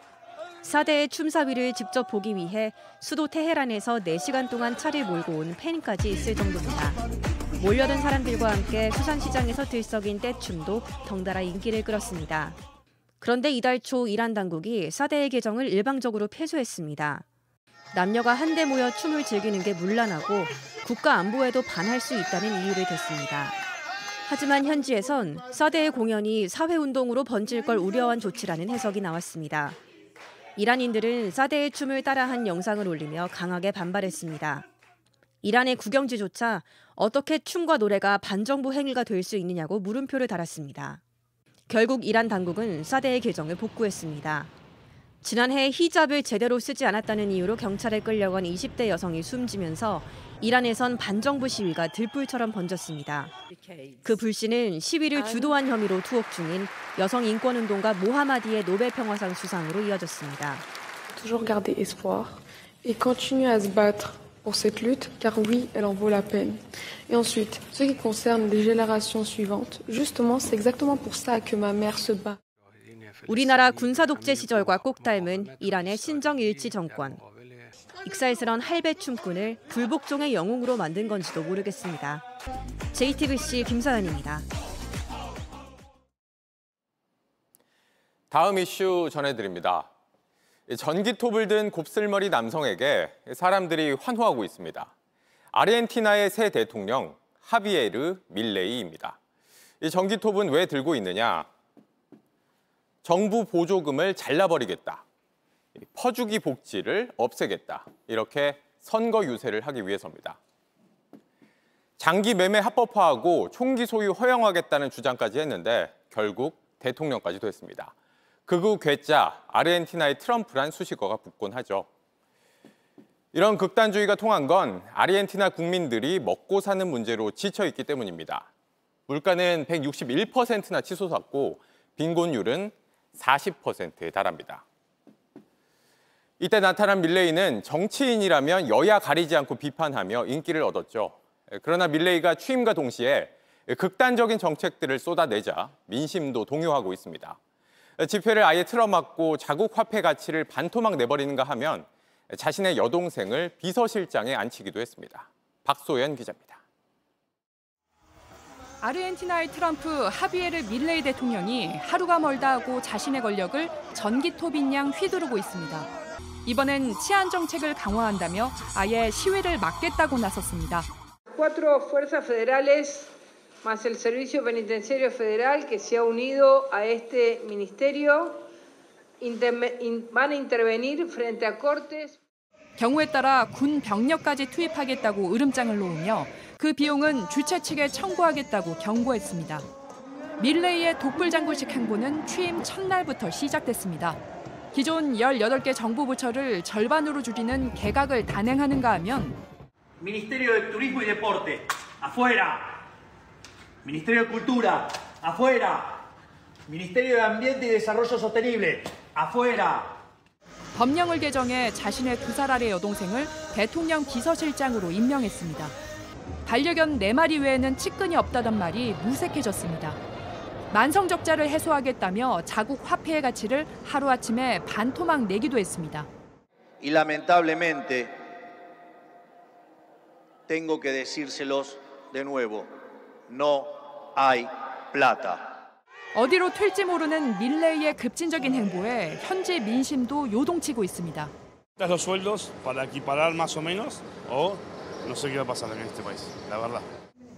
사데의 춤사위를 직접 보기 위해 수도 테헤란에서 4시간 동안 차를 몰고 온 팬까지 있을 정도입니다. 몰려든 사람들과 함께 수산시장에서 들썩인 떼춤도 덩달아 인기를 끌었습니다. 그런데 이달 초 이란 당국이 사데의 계정을 일방적으로 폐쇄했습니다. 남녀가 한데 모여 춤을 즐기는 게 문란하고 국가 안보에도 반할 수 있다는 이유를 댔습니다. 하지만 현지에선 사데의 공연이 사회운동으로 번질 걸 우려한 조치라는 해석이 나왔습니다. 이란인들은 사데의 춤을 따라한 영상을 올리며 강하게 반발했습니다. 이란의 국영지조차 어떻게 춤과 노래가 반정부 행위가 될 수 있느냐고 물음표를 달았습니다. 결국 이란 당국은 사데의 계정을 복구했습니다. 지난해 히잡을 제대로 쓰지 않았다는 이유로 경찰에 끌려간 20대 여성이 숨지면서 이란에선 반정부 시위가 들불처럼 번졌습니다. 그 불씨는 시위를 주도한 혐의로 투옥 중인 여성 인권운동가 모하마디의 노벨 평화상 수상으로 이어졌습니다. Toujours garder espoir et continuer à se battre pour cette lutte, car oui, elle en vaut la peine. Et ensuite, ce qui concerne les générations suivantes, justement, c'est exactement pour ça que ma mère se bat. 우리나라 군사독재 시절과 꼭 닮은 이란의 신정일치 정권. 익살스런 할배 춤꾼을 불복종의 영웅으로 만든 건지도 모르겠습니다. JTBC 김서연입니다. 다음 이슈 전해드립니다. 전기톱을 든 곱슬머리 남성에게 사람들이 환호하고 있습니다. 아르헨티나의 새 대통령 하비에르 밀레이입니다. 이 전기톱은 왜 들고 있느냐? 정부 보조금을 잘라버리겠다. 퍼주기 복지를 없애겠다. 이렇게 선거 유세를 하기 위해서입니다. 장기 매매 합법화하고 총기 소유 허용하겠다는 주장까지 했는데 결국 대통령까지 됐습니다. 극우 괴짜 아르헨티나의 트럼프란 수식어가 붙곤 하죠. 이런 극단주의가 통한 건 아르헨티나 국민들이 먹고 사는 문제로 지쳐있기 때문입니다. 물가는 161%나 치솟았고 빈곤율은 40%에 달합니다. 이때 나타난 밀레이는 정치인이라면 여야 가리지 않고 비판하며 인기를 얻었죠. 그러나 밀레이가 취임과 동시에 극단적인 정책들을 쏟아내자 민심도 동요하고 있습니다. 지폐를 아예 틀어막고 자국 화폐 가치를 반토막 내버리는가 하면 자신의 여동생을 비서실장에 앉히기도 했습니다. 박소연 기자입니다. 아르헨티나의 트럼프 하비에르 밀레이 대통령이 하루가 멀다 하고 자신의 권력을 전기톱인 양 휘두르고 있습니다. 이번엔 치안 정책을 강화한다며 아예 시위를 막겠다고 나섰습니다. Cuatro fuerzas federales más el Servicio Penitenciario Federal que se ha unido a este ministerio van a intervenir frente a cortes. 경우에 따라 군 병력까지 투입하겠다고 으름장을 놓으며 그 비용은 주최 측에 청구하겠다고 경고했습니다. 밀레이의 독불장군식 행보는 취임 첫날부터 시작됐습니다. 기존 18개 정부 부처를 절반으로 줄이는 개각을 단행하는가 하면 Ministerio de Turismo y Deporte, afuera. Ministerio de Cultura, afuera. Ministerio de Ambiente y Desarrollo Sostenible, afuera. 법령을 개정해 자신의 2살 아래 여동생을 대통령 비서실장으로 임명했습니다. 반려견 4마리 외에는 측근이 없다던 말이 무색해졌습니다. 만성적자를 해소하겠다며 자국 화폐의 가치를 하루아침에 반토막 내기도 했습니다. Y lamentablemente tengo que decírselos de nuevo. No hay plata. 어디로 튈지 모르는 밀레이의 급진적인 행보에 현지 민심도 요동치고 있습니다. Los sueldos para equiparar más o menos o no sé qué va a pasar en este país, la verdad.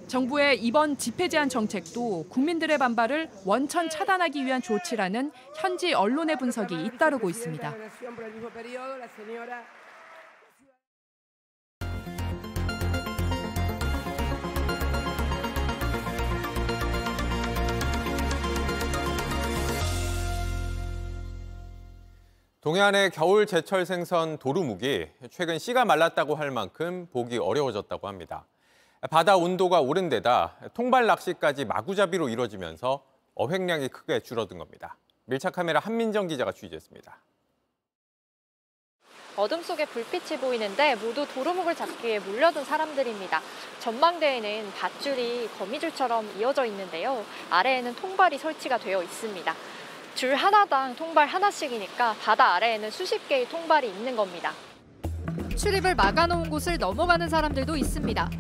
정부의 이번 집회 제한 정책도 국민들의 반발을 원천 차단하기 위한 조치라는 현지 언론의 분석이 잇따르고 있습니다. 동해안의 겨울 제철 생선 도루묵이 최근 씨가 말랐다고 할 만큼 보기 어려워졌다고 합니다. 바다 온도가 오른 데다 통발 낚시까지 마구잡이로 이뤄지면서 어획량이 크게 줄어든 겁니다. 밀착 카메라 한민정 기자가 취재했습니다. 어둠 속에 불빛이 보이는데 모두 도루묵을 잡기 위해 몰려든 사람들입니다. 전망대에는 밧줄이 거미줄처럼 이어져 있는데요. 아래에는 통발이 설치가 되어 있습니다. 줄 하나당 통발 하나씩이니까 바다 아래에는 수십 개의 통발이 있는 겁니다. 출입을 막아놓은 곳을 넘어가는 사람들도 있습니다.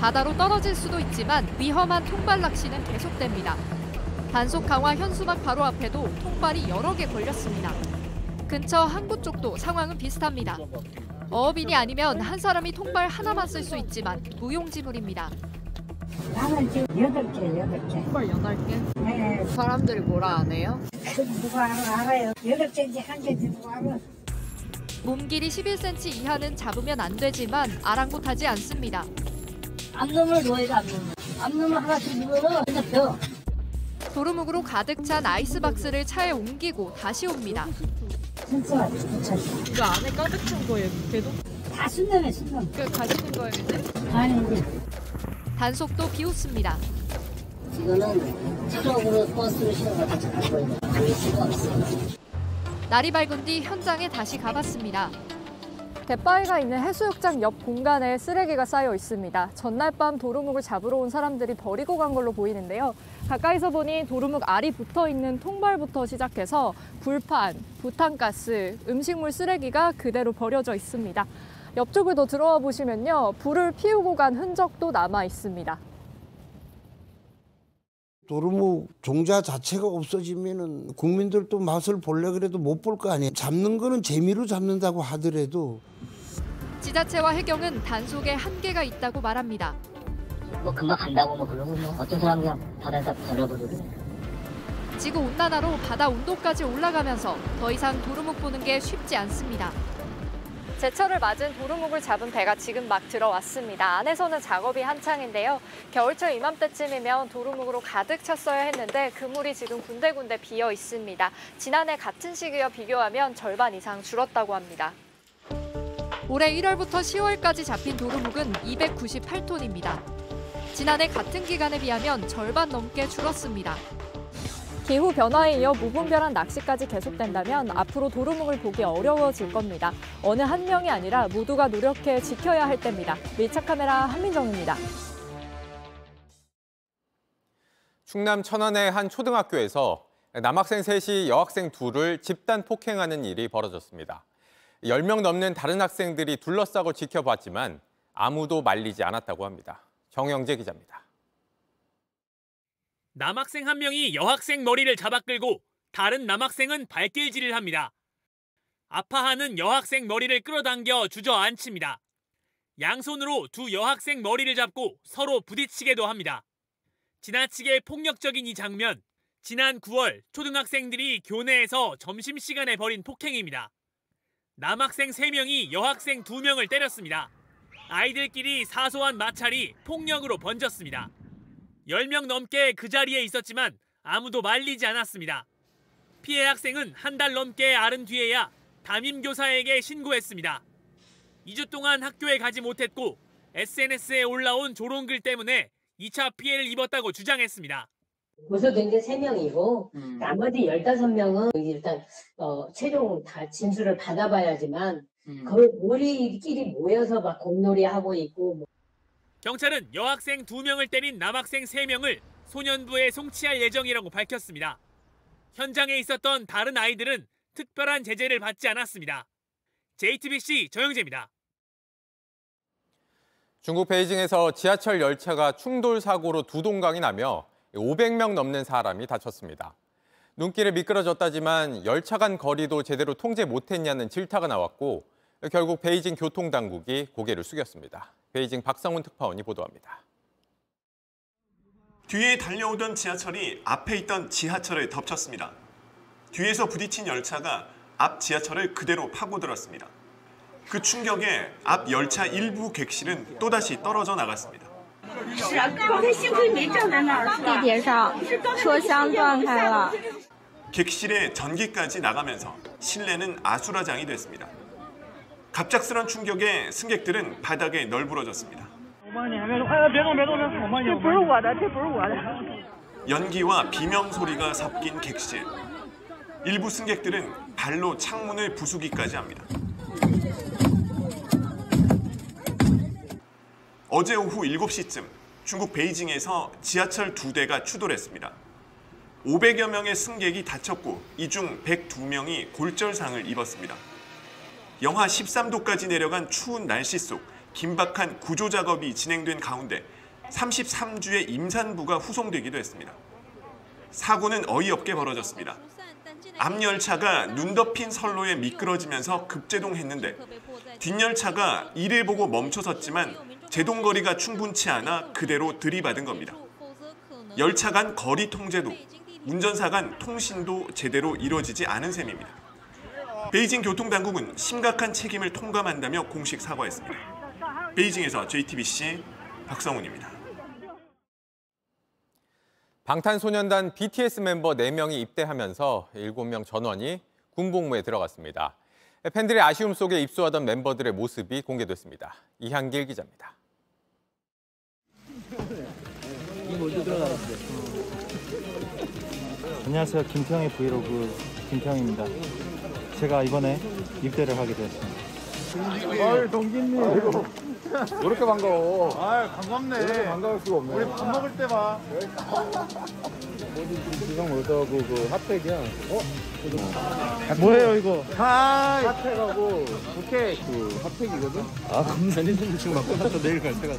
바다로 떨어질 수도 있지만 위험한 통발 낚시는 계속됩니다. 단속 강화 현수막 바로 앞에도 통발이 여러 개 걸렸습니다. 근처 항구 쪽도 상황은 비슷합니다. 어업인이 아니면 한 사람이 통발 하나만 쓸 수 있지만 무용지물입니다. 나는 지금 8개. 통발 8개? 네. 사람들이 뭐라 안 해요? 누가 알아요. 8개인지 1개인지 누가 알아. 몸길이 11cm 이하는 잡으면 안 되지만 아랑곳하지 않습니다. 암놈을 놓아야 암놈을. 암놈을 하나씩 누르면 그냥 펴. 도루묵으로 가득 찬 아이스박스를 차에 옮기고 다시 옵니다. 이거 안에 가득 찬 거예요, 밑에도? 다 순놈에 순놈. 그 가시는 거예요, 이제? 아니, 단속도 비웃습니다. 이거는 트럭으로 버스로 실어서 가져가는 거예요. 아닐 수가 없어요. 날이 밝은 뒤 현장에 다시 가봤습니다. 갯바위가 있는 해수욕장 옆 공간에 쓰레기가 쌓여 있습니다. 전날 밤 도루묵을 잡으러 온 사람들이 버리고 간 걸로 보이는데요. 가까이서 보니 도루묵 알이 붙어있는 통발부터 시작해서 불판, 부탄가스, 음식물 쓰레기가 그대로 버려져 있습니다. 옆쪽을 더 들어와 보시면요. 불을 피우고 간 흔적도 남아 있습니다. 도루묵 종자 자체가 없어지면은 국민들도 맛을 볼래 그래도 못 볼 거 아니에요. 잡는 거는 재미로 잡는다고 하더라도. 지자체와 해경은 단속에 한계가 있다고 말합니다. 뭐 금방 간다고 뭐 그러고 뭐 어떤 사람 그냥 바다에다 버려버리고. 지구온난화로 바다 온도까지 올라가면서 더 이상 도루묵 보는 게 쉽지 않습니다. 제철을 맞은 도루묵을 잡은 배가 지금 막 들어왔습니다. 안에서는 작업이 한창인데요. 겨울철 이맘때쯤이면 도루묵으로 가득 찼어야 했는데 그물이 지금 군데군데 비어 있습니다. 지난해 같은 시기와 비교하면 절반 이상 줄었다고 합니다. 올해 1월부터 10월까지 잡힌 도루묵은 298톤입니다. 지난해 같은 기간에 비하면 절반 넘게 줄었습니다. 기후 변화에 이어 무분별한 낚시까지 계속된다면 앞으로 도루묵을 보기 어려워질 겁니다. 어느 한 명이 아니라 모두가 노력해 지켜야 할 때입니다. 밀착 카메라 한민정입니다. 충남 천안의 한 초등학교에서 남학생 셋이 여학생 둘을 집단 폭행하는 일이 벌어졌습니다. 10명 넘는 다른 학생들이 둘러싸고 지켜봤지만 아무도 말리지 않았다고 합니다. 정영재 기자입니다. 남학생 한 명이 여학생 머리를 잡아 끌고 다른 남학생은 발길질을 합니다. 아파하는 여학생 머리를 끌어당겨 주저앉힙니다. 양손으로 두 여학생 머리를 잡고 서로 부딪히게도 합니다. 지나치게 폭력적인 이 장면, 지난 9월 초등학생들이 교내에서 점심시간에 벌인 폭행입니다. 남학생 3명이 여학생 2명을 때렸습니다. 아이들끼리 사소한 마찰이 폭력으로 번졌습니다. 10명 넘게 그 자리에 있었지만 아무도 말리지 않았습니다. 피해 학생은 한 달 넘게 앓은 뒤에야 담임교사에게 신고했습니다. 2주 동안 학교에 가지 못했고 SNS에 올라온 조롱글 때문에 2차 피해를 입었다고 주장했습니다. 고소된 게 3명이고 나머지 15명은 일단 최종 다 진술을 받아봐야지만 그 우리끼리 모여서 막 공놀이하고 있고. 경찰은 여학생 2명을 때린 남학생 3명을 소년부에 송치할 예정이라고 밝혔습니다. 현장에 있었던 다른 아이들은 특별한 제재를 받지 않았습니다. JTBC 정영재입니다. 중국 베이징에서 지하철 열차가 충돌 사고로 두 동강이 나며 500명 넘는 사람이 다쳤습니다. 눈길에 미끄러졌다지만 열차 간 거리도 제대로 통제 못했냐는 질타가 나왔고 결국 베이징 교통당국이 고개를 숙였습니다. 베이징 박상훈 특파원이 보도합니다. 뒤에 달려오던 지하철이 앞에 있던 지하철에 덮쳤습니다. 뒤에서 부딪힌 열차가 앞 지하철을 그대로 파고들었습니다. 그 충격에 앞 열차 일부 객실은 또다시 떨어져 나갔습니다. 객실의 전기까지 나가면서 실내는 아수라장이 됐습니다. 갑작스런 충격에 승객들은 바닥에 널브러졌습니다. 연기와 비명 소리가 섞인 객실. 일부 승객들은 발로 창문을 부수기까지 합니다. 어제 오후 7시쯤 중국 베이징에서 지하철 2대가 추돌했습니다. 500여 명의 승객이 다쳤고 이 중 102명이 골절상을 입었습니다. 영하 13도까지 내려간 추운 날씨 속 긴박한 구조 작업이 진행된 가운데 33주의 임산부가 후송되기도 했습니다. 사고는 어이없게 벌어졌습니다. 앞열차가 눈 덮인 선로에 미끄러지면서 급제동했는데 뒷열차가 이를 보고 멈춰섰지만 제동거리가 충분치 않아 그대로 들이받은 겁니다. 열차 간 거리 통제도, 운전사 간 통신도 제대로 이루어지지 않은 셈입니다. 베이징 교통당국은 심각한 책임을 통감한다며 공식 사과했습니다. 베이징에서 JTBC 박성훈입니다. 방탄소년단 BTS 멤버 4명이 입대하면서 7명 전원이 군복무에 들어갔습니다. 팬들의 아쉬움 속에 입소하던 멤버들의 모습이 공개됐습니다. 이한길 기자입니다. 안녕하세요. 김태형의 브이로그 김태형입니다. 제가 이번에 입대를 하게 되었습니다. 아유, 동기님. 이렇게 반가워. 아, 반갑네. 이렇게 반가울 수가 없네. 우리 밥 먹을 때 봐. 지금 뭐더고 그 핫팩이야. 뭐예요 이거? 하이. 핫팩하고 부케 그 핫팩이거든. 아, 검사님 지금 막 끝났어. 내일 갈 때가.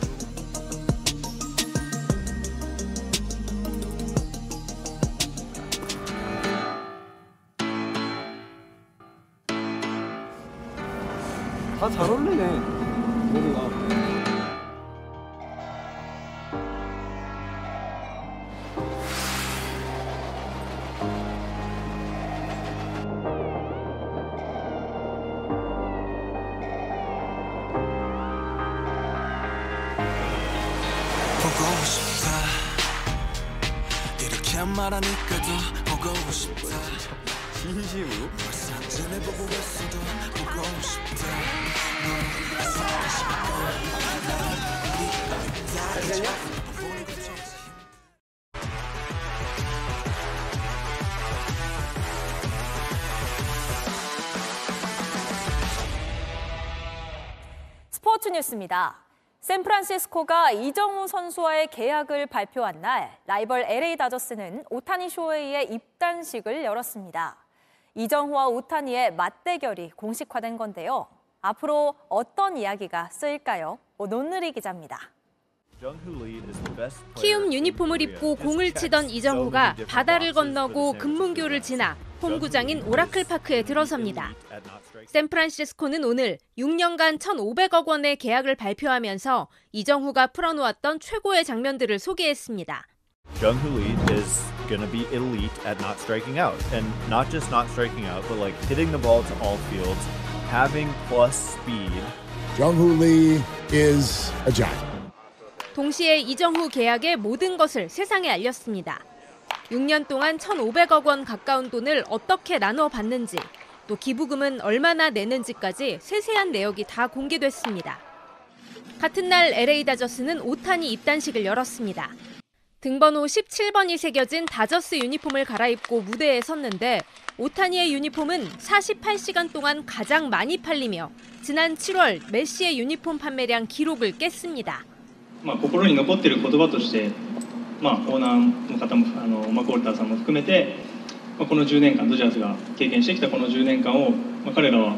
다 잘 어울리네. 머리가. 보고 싶다. 이렇게 말하니까도 보고 싶다. 진심으로? 전해보고 있어도 보고 싶다. 스포츠 뉴스입니다. 샌프란시스코가 이정후 선수와의 계약을 발표한 날, 라이벌 LA 다저스는 오타니 쇼헤이의 입단식을 열었습니다. 이정후와 오타니의 맞대결이 공식화된 건데요. 앞으로 어떤 이야기가 쓰일까요? 논느리 기자입니다. 키움 유니폼을 입고 공을 치던 이정후가 바다를 건너고 금문교를 지나 홈구장인 오라클파크에 들어섭니다. 샌프란시스코는 오늘 6년간 1,500억 원의 계약을 발표하면서 이정후가 풀어놓았던 최고의 장면들을 소개했습니다. Jung-Hoo Lee is going to be elite at not striking out. And not just not striking out, but like hitting the ball to all fields, having plus speed. Jung-Hoo Lee is a giant. 동시에 이정후 계약의 모든 것을 세상에 알렸습니다. 6년 동안 1,500억 원 가까운 돈을 어떻게 나눠 받는지, 또 기부금은 얼마나 내는지까지 세세한 내역이 다 공개됐습니다. 같은 날 LA 다저스는 오타니 입단식을 열었습니다. 등번호 17번이 새겨진 다저스 유니폼을 갈아입고 무대에 섰는데 오타니의 유니폼은 48시간 동안 가장 많이 팔리며 지난 7월 메시의 유니폼 판매량 기록을 깼습니다. 心に残っている言葉として、オーナーの方もマコルターさんも含めて、この10年間ドジャースが経験してきたこの10年間を、彼らは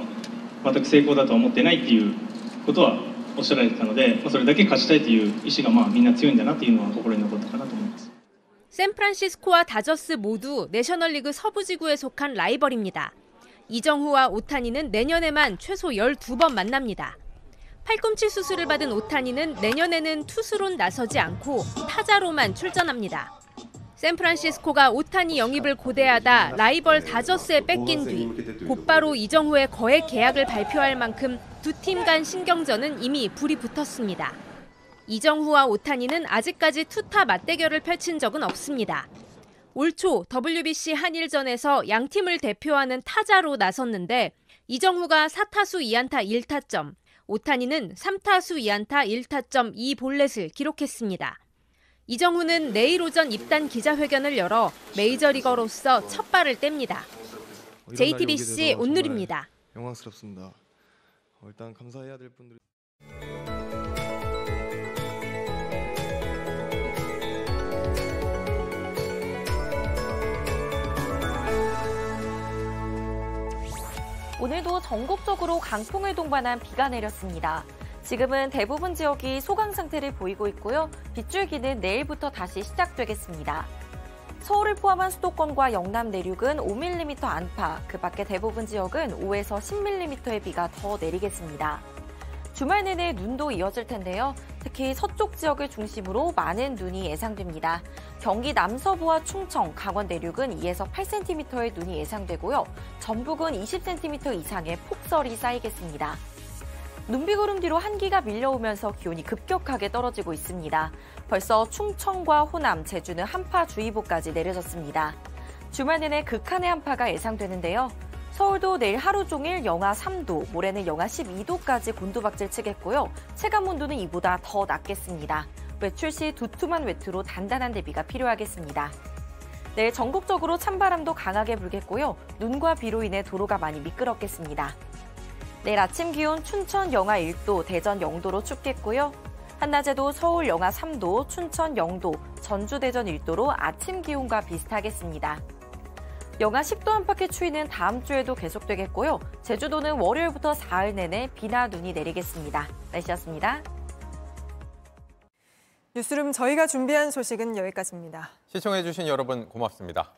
全く成功だとは思ってないっていうことはおっしゃられてたので、それだけ勝ちたいという意志がみんな強いんだなっていうのは心に残ったかなと思います。 샌프란시스코와 다저스 모두 내셔널리그 서부지구에 속한 라이벌입니다. 이정후와 오타니는 내년에만 최소 12번 만납니다. 팔꿈치 수술을 받은 오타니는 내년에는 투수로 나서지 않고 타자로만 출전합니다. 샌프란시스코가 오타니 영입을 고대하다 라이벌 다저스에 뺏긴 뒤 곧바로 이정후의 거액 계약을 발표할 만큼 두 팀 간 신경전은 이미 불이 붙었습니다. 이정후와 오타니는 아직까지 투타 맞대결을 펼친 적은 없습니다. 올 초 WBC 한일전에서 양 팀을 대표하는 타자로 나섰는데 이정후가 4타수 2안타 1타점, 오타니는 3타수 2안타 1타점 2볼넷을 기록했습니다. 이정후는 내일 오전 입단 기자회견을 열어 메이저리거로서 첫 발을 뗍니다. JTBC 온누리입니다. 영광스럽습니다. 일단 감사해야 될 분들. 오늘도 전국적으로 강풍을 동반한 비가 내렸습니다. 지금은 대부분 지역이 소강 상태를 보이고 있고요. 빗줄기는 내일부터 다시 시작되겠습니다. 서울을 포함한 수도권과 영남 내륙은 5mm 안팎, 그 밖에 대부분 지역은 5에서 10mm의 비가 더 내리겠습니다. 주말 내내 눈도 이어질 텐데요. 특히 서쪽 지역을 중심으로 많은 눈이 예상됩니다. 경기 남서부와 충청, 강원 내륙은 2에서 8cm의 눈이 예상되고요. 전북은 20cm 이상의 폭설이 쌓이겠습니다. 눈비구름 뒤로 한기가 밀려오면서 기온이 급격하게 떨어지고 있습니다. 벌써 충청과 호남, 제주는 한파주의보까지 내려졌습니다. 주말 내내 극한의 한파가 예상되는데요. 서울도 내일 하루 종일 영하 3도, 모레는 영하 12도까지 곤두박질 치겠고요. 체감온도는 이보다 더 낮겠습니다. 외출 시 두툼한 외투로 단단한 대비가 필요하겠습니다. 내일 전국적으로 찬바람도 강하게 불겠고요. 눈과 비로 인해 도로가 많이 미끄럽겠습니다. 내일 아침 기온 춘천 영하 1도, 대전 0도로 춥겠고요. 한낮에도 서울 영하 3도, 춘천 0도, 전주 대전 1도로 아침 기온과 비슷하겠습니다. 영하 10도 안팎의 추위는 다음 주에도 계속되겠고요. 제주도는 월요일부터 사흘 내내 비나 눈이 내리겠습니다. 날씨였습니다. 뉴스룸 저희가 준비한 소식은 여기까지입니다. 시청해주신 여러분 고맙습니다.